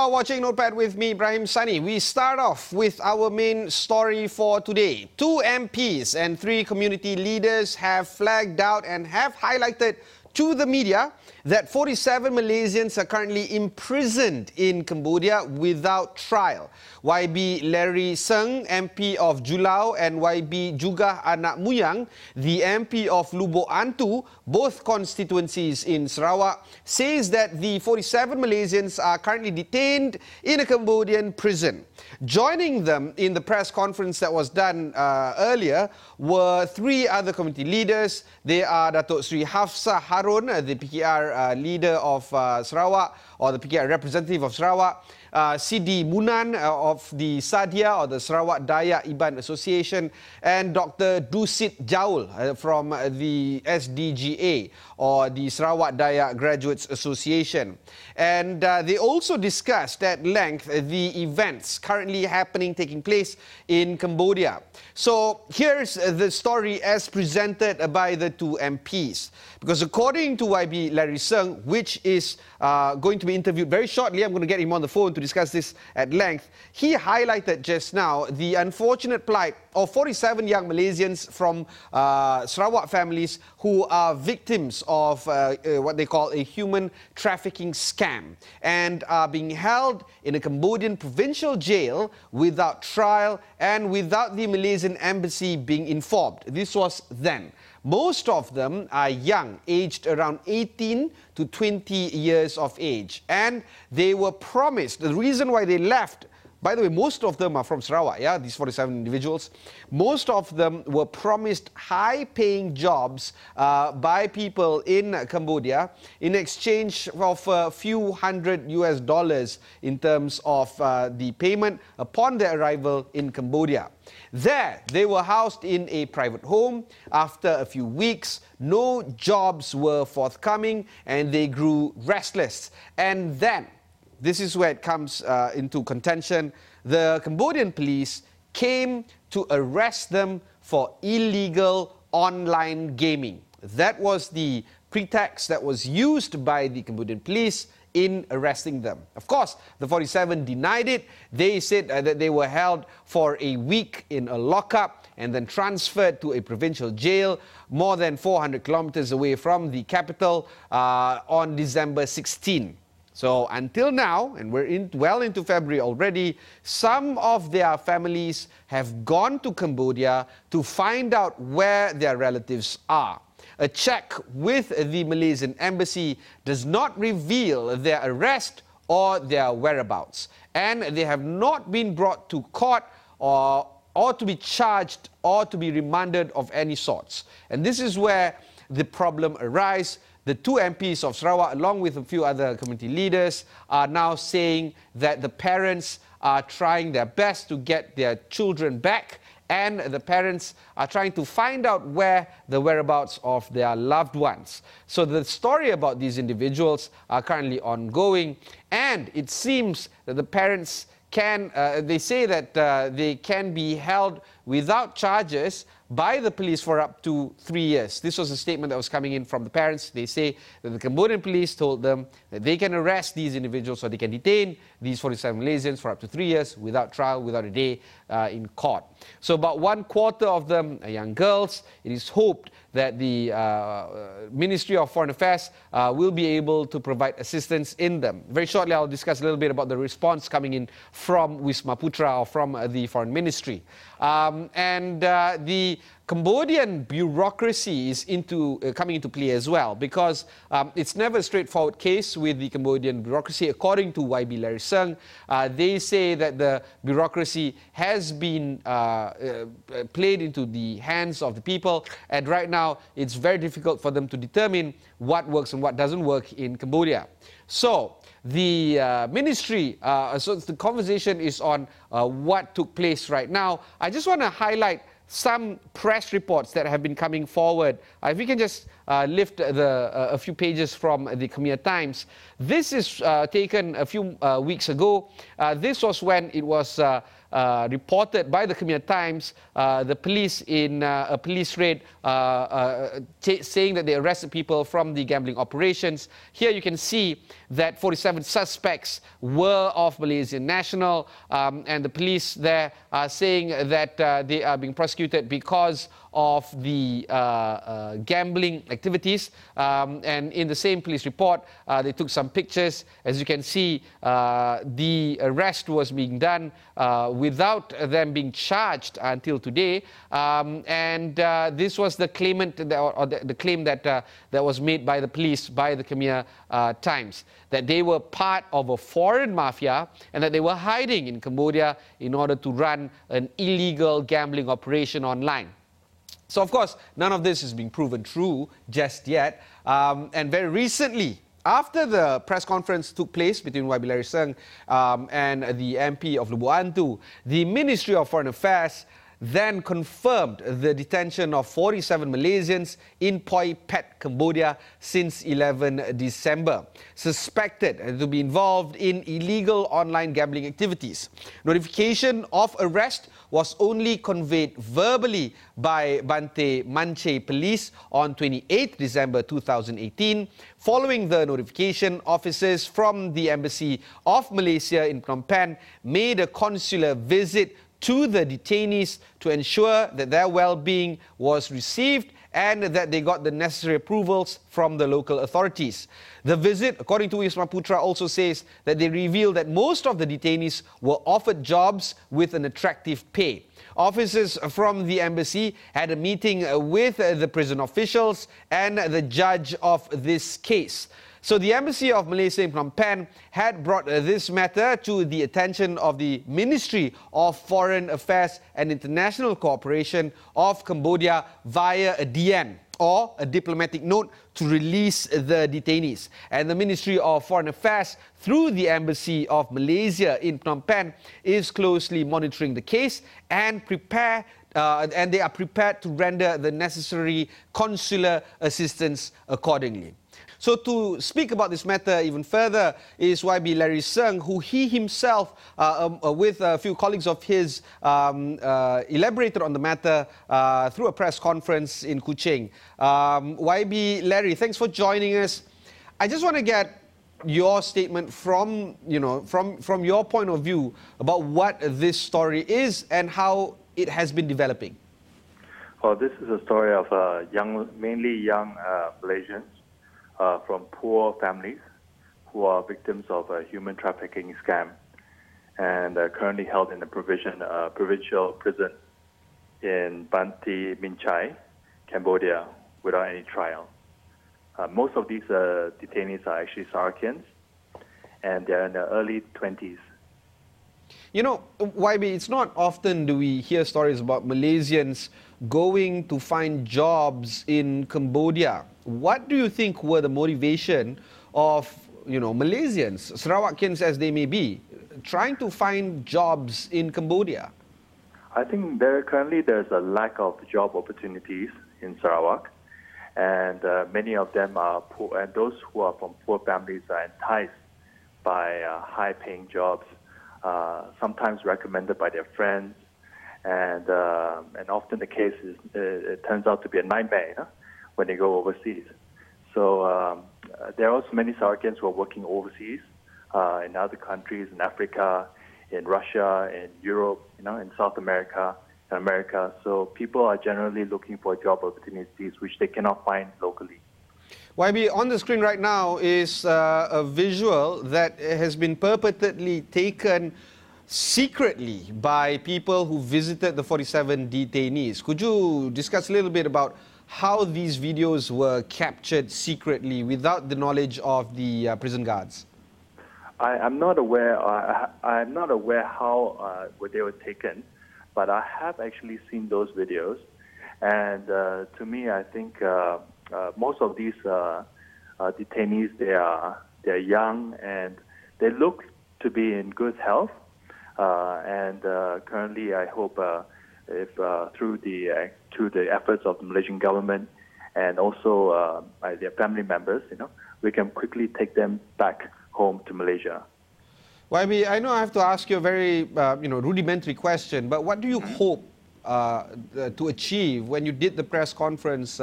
are watching Notepad with me, Ibrahim Sani. We start off with our main story for today. 2 MPs and 3 community leaders have flagged out and have highlighted to the media that 47 Malaysians are currently imprisoned in Cambodia without trial. YB Larry Sng, MP of Julau, and YB Juga Anak Muyang, the MP of Lubuk Antu, both constituencies in Sarawak, says that the 47 Malaysians are currently detained in a Cambodian prison. Joining them in the press conference that was done earlier were 3 other community leaders. They are Datuk Sri Hafsah Harun, the PKR leader of Sarawak, or the PKR representative of Sarawak, Sidi Munan of the Sadia, or the Sarawak Dayak Iban Association, and Dr. Dusit Jaul from the SDGA, or the Sarawak Dayak Graduates Association. And they also discussed at length the events currently taking place in Cambodia. So here's the story as presented by the 2 MPs. Because according to YB Larry Sng, which is going to be interviewed very shortly, I'm going to get him on the phone to discuss this at length, he highlighted just now the unfortunate plight of 47 young Malaysians from Sarawak families who are victims of what they call a human trafficking scam and are being held in a Cambodian provincial jail without trial and without the Malaysian embassy being informed. This was then. Most of them are young, aged around 18 to 20 years of age. And they were promised, the reason why they left, by the way, most of them are from Sarawak, yeah, these 47 individuals. Most of them were promised high-paying jobs by people in Cambodia in exchange of a few hundred US dollars in terms of the payment upon their arrival in Cambodia. There, they were housed in a private home. After a few weeks, no jobs were forthcoming and they grew restless. And then, this is where it comes into contention. The Cambodian police came to arrest them for illegal online gaming. That was the pretext that was used by the Cambodian police in arresting them. Of course, the 47 denied it. They said that they were held for a week in a lockup and then transferred to a provincial jail more than 400 kilometers away from the capital on December 16. So until now, and we're well into February already, some of their families have gone to Cambodia to find out where their relatives are. A check with the Malaysian embassy does not reveal their arrest or their whereabouts. And they have not been brought to court or to be charged or to be remanded of any sorts. And this is where the problem arises. The 2 MPs of Sarawak, along with a few other community leaders, are now saying that the parents are trying their best to get their children back, and the parents are trying to find out where the whereabouts of their loved ones. So the story about these individuals are currently ongoing, and it seems that the parents they say that they can be held without charges by the police for up to 3 years. This was a statement that was coming in from the parents. They say that the Cambodian police told them that they can arrest these individuals or they can detain these 47 Malaysians for up to 3 years without trial, without a day in court. So about 1/4 of them are young girls. It is hoped that the Ministry of Foreign Affairs will be able to provide assistance in them. Very shortly, I'll discuss a little bit about the response coming in from Wisma Putra or from the Foreign Ministry. The Cambodian bureaucracy is coming into play as well, because it's never a straightforward case with the Cambodian bureaucracy. According to YB Larry Sng, they say that the bureaucracy has been played into the hands of the people, and right now it's very difficult for them to determine what works and what doesn't work in Cambodia. So the ministry, so the conversation is on what took place right now. I just want to highlight some press reports that have been coming forward. If we can just lift a few pages from the Khmer Times. This is taken a few weeks ago. This was when it was reported by the Khmer Times, the police in a police raid saying that they arrested people from the gambling operations. Here you can see that 47 suspects were of Malaysian national, and the police there are saying that they are being prosecuted because of the gambling activities. And in the same police report, they took some pictures. As you can see, the arrest was being done without them being charged until today. And this was the claimant, or the claim that that was made by the police, by the Khmer Times, that they were part of a foreign mafia and that they were hiding in Cambodia in order to run an illegal gambling operation online. So, of course, none of this is being proven true just yet. And very recently, after the press conference took place between YB Larry Sng and the MP of Lubuantu, the Ministry of Foreign Affairs then confirmed the detention of 47 Malaysians in Poi Pet, Cambodia since 11 December, suspected to be involved in illegal online gambling activities. Notification of arrest was only conveyed verbally by Bante Manche Police on 28 December 2018. Following the notification, officers from the Embassy of Malaysia in Phnom Penh made a consular visit to the detainees to ensure that their well-being was received and that they got the necessary approvals from the local authorities. The visit, according to Wisma Putra, also says that they revealed that most of the detainees were offered jobs with an attractive pay. Officers from the embassy had a meeting with the prison officials and the judge of this case. So the Embassy of Malaysia in Phnom Penh had brought this matter to the attention of the Ministry of Foreign Affairs and International Cooperation of Cambodia via a DN, or a diplomatic note, to release the detainees. And the Ministry of Foreign Affairs, through the Embassy of Malaysia in Phnom Penh, is closely monitoring the case and they are prepared to render the necessary consular assistance accordingly. So to speak about this matter even further is YB Larry Sng, who he himself, with a few colleagues of his, elaborated on the matter through a press conference in Kuching. YB Larry, thanks for joining us. I just want to get your statement from your point of view about what this story is and how it has been developing. Well, this is a story of mainly young Malaysians from poor families who are victims of a human trafficking scam and are currently held in a provincial prison in Banti Minchai, Cambodia, without any trial. Most of these detainees are actually Sarakians, and they're in their early 20s. You know, YB, it's not often do we hear stories about Malaysians going to find jobs in Cambodia. What do you think were the motivation of, Malaysians, Sarawakians as they may be, trying to find jobs in Cambodia? I think currently there's a lack of job opportunities in Sarawak, and many of them are poor, and those who are from poor families are enticed by high-paying jobs, sometimes recommended by their friends, and often the case is it turns out to be a nightmare when they go overseas. So there are also many Sarakians who are working overseas in other countries, in Africa, in Russia, in Europe, in South America, in America. So people are generally looking for job opportunities which they cannot find locally. YB, on the screen right now is a visual that has been purportedly taken secretly by people who visited the 47 detainees. Could you discuss a little bit about how these videos were captured secretly without the knowledge of the prison guards? I'm not aware. I'm not aware how they were taken, but I have actually seen those videos, and to me, I think most of these detainees they're young and they look to be in good health, and currently, I hope if through the efforts of the Malaysian government and also their family members, we can quickly take them back home to Malaysia. YB, I know I have to ask you a very rudimentary question, but what do you hope to achieve when you did the press conference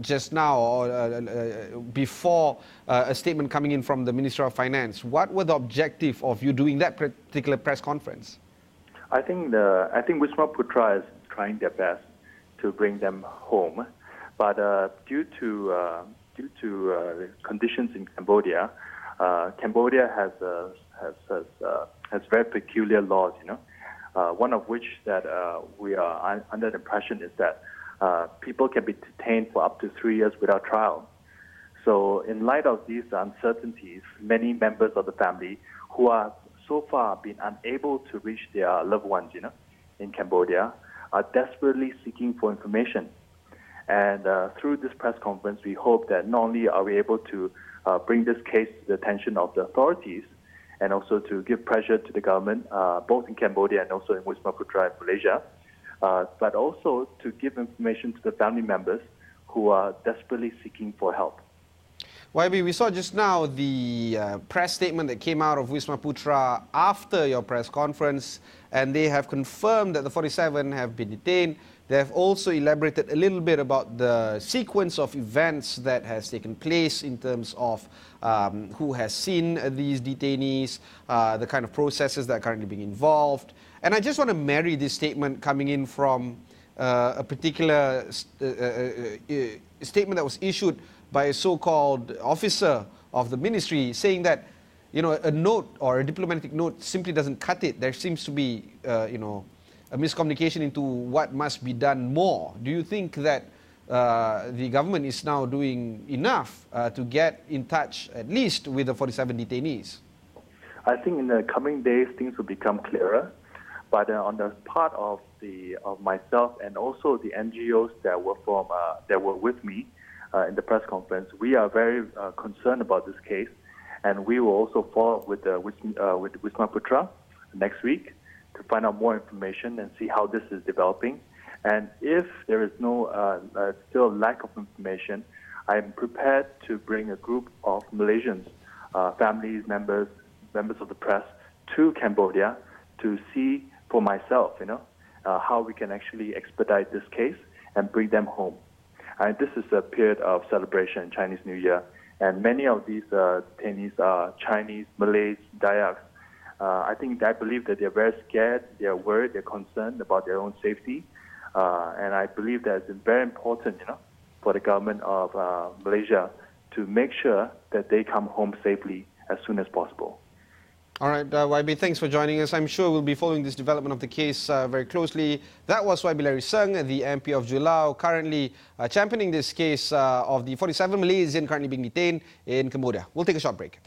just now or before a statement coming in from the Minister of Finance? What were the objective of you doing that particular press conference? I think Wisma Putra is trying their best to bring them home, but due to conditions in Cambodia, Cambodia has very peculiar laws. One of which that we are under the impression is that people can be detained for up to 3 years without trial. So in light of these uncertainties, many members of the family who are so far been unable to reach their loved ones, in Cambodia, are desperately seeking for information. And through this press conference, we hope that not only are we able to bring this case to the attention of the authorities, and also to give pressure to the government, both in Cambodia and also in Wisma Putra in Malaysia, but also to give information to the family members who are desperately seeking for help. YB, we saw just now the press statement that came out of Wisma Putra after your press conference, and they have confirmed that the 47 have been detained. They have also elaborated a little bit about the sequence of events that has taken place in terms of who has seen these detainees, the kind of processes that are currently being involved. And I just want to marry this statement coming in from a particular statement that was issued by a so-called officer of the ministry, saying that a note or a diplomatic note simply doesn't cut it. There seems to be a miscommunication into what must be done more. Do you think that the government is now doing enough to get in touch at least with the 47 detainees? I think in the coming days things will become clearer. But on the part of myself and also the NGOs that were with me in the press conference, we are very concerned about this case, and we will also follow up with Wisma Putra next week to find out more information and see how this is developing. And if there is still lack of information, I'm prepared to bring a group of Malaysians, families, members of the press, to Cambodia to see for myself, how we can actually expedite this case and bring them home. And this is a period of celebration, Chinese New Year, and many of these detainees are Chinese, Malays, Dayaks. I believe that they're very scared, they're worried, they're concerned about their own safety, and I believe that it's very important, for the government of Malaysia to make sure that they come home safely as soon as possible. All right, YB, thanks for joining us. I'm sure we'll be following this development of the case very closely. That was YB Larry Sng, the MP of Julau, currently championing this case of the 47 Malaysians currently being detained in Cambodia. We'll take a short break.